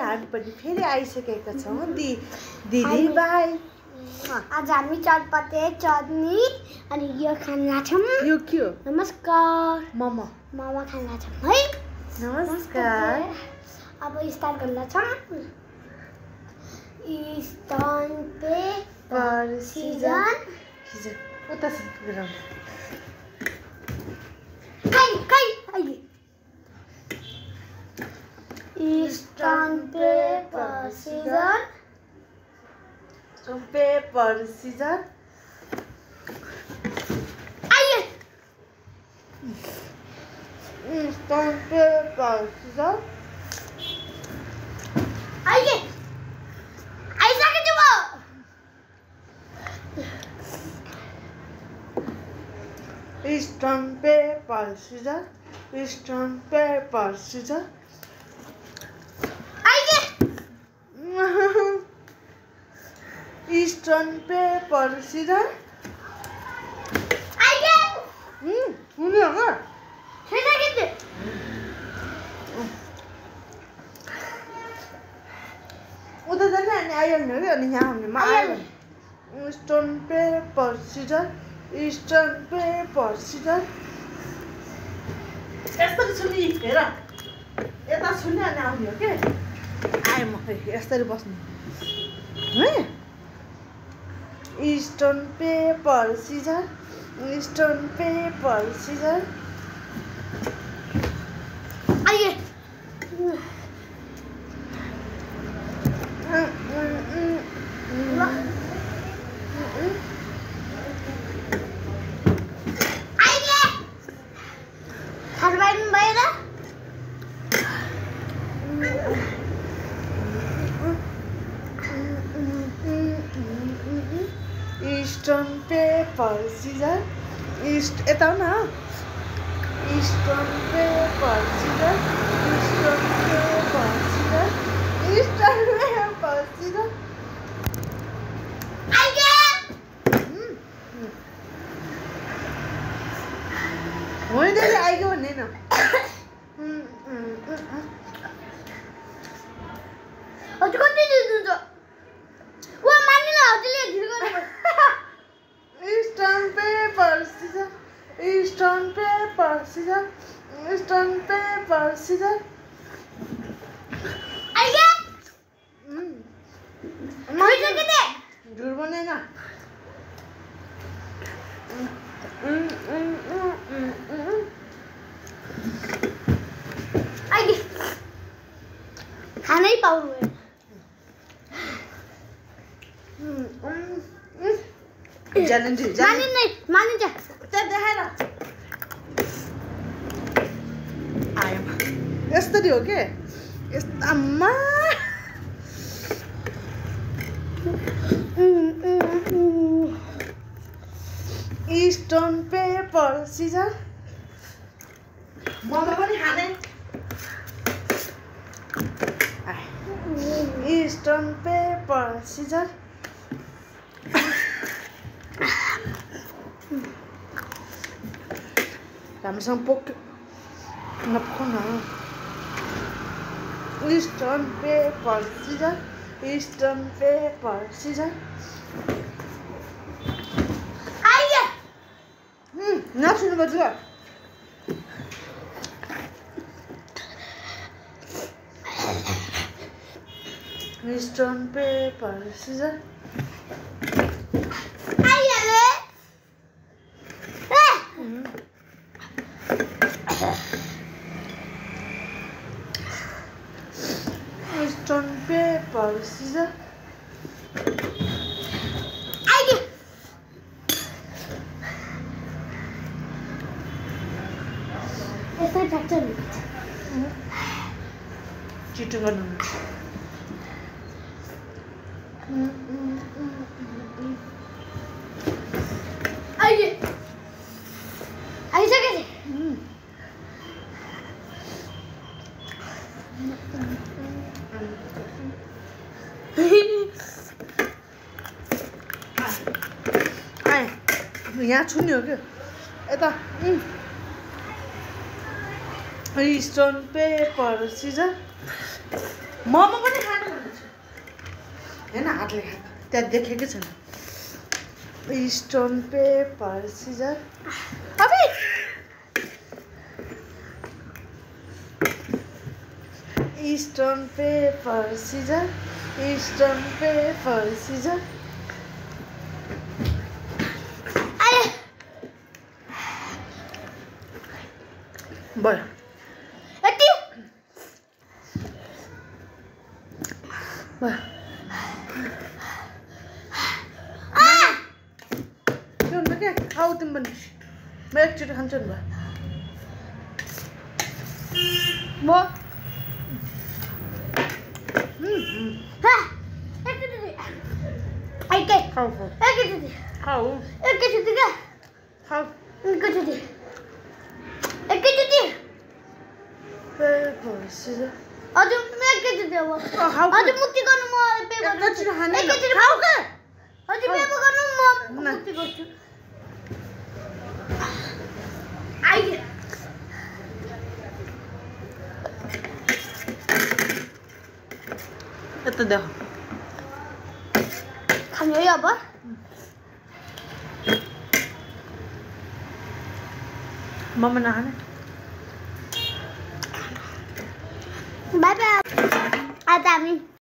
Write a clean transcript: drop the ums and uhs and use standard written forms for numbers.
हामी पनि फेरि आइसकेका छौँ दिदी बाई आज हामी चटपटे चटनी अनि यो खान लाग्छौँ यो के हो नमस्कार मोमो खान लाग्छौँ है नमस्कार अब स्टार्ट गर्न लाग्छौँ स्टोन पेपर सिजन उता ग्राउन्ड खै अहिले stone pepper season paper season अहिले स्टोन पेपर सिजन अहिले आइसक्यो stone pepper season stone pepper season अहिले स्टोन पेपर सिजन अहिले हुने हो उता जाने अनि आइहाल्ने हो कि अनि यहाँ हुनेमा आयो stone pepper season stone pepper season यसरी छुनी हेर यता छुने अनि आउने हो कि आएँ म यसरी बस्नु है stone pepper season stone pepper season अहिले स्टोन पेपर सिजन यता हो न stone pepper season stone pepper season stone pepper season होइन आइगयो भन्ने न हजुर कति दिनुहुन्छ वा मान्नु न हजुरले ढिलो गर्नु stone pepper season stone pepper season stone pepper season अहिले भइसक्यो झुट बोल्दैन अहिले खानै पाउनु मानिन्छ त्यहाँ देखाएर आयो यस्तरी हो के यस्तामा स्टोन पेपर सिजन मोमो पनि खाने स्टोन पेपर सिजन राम्रोसँग पोक नपकाउन stone pepper season stone pepper season नसुन्नु पर्छ stone pepper season stone pepper season छिटो गर्नु आइसक्यो यहाँ छुन्ने हो क्या यता स्टोन पेपर सिजन मोमो पनि खानु भनेको हैन हातले खाएको त्यहाँ देखेकै छैन स्टोन पेपर सिजर अबे stone paper scissor stone paper scissor भयो यति भयो त्यो हुन्छ क्या खाऊ तिमी पनि म एकचोटि खान्छु नि भयो म खाऊ खाऊ खाऊ पेपर सिजर हजुर म एकैचोटि अब खाऊ हजुर मुक्ति गर्नु म पे गर्छु एकचोटि खाने एकैचोटि खाऊ के हजुर पे गर्नु म मुक्ति गर्छु आइए यता देख खानु है अब मम्मा नखाने बाई बाई आज हामी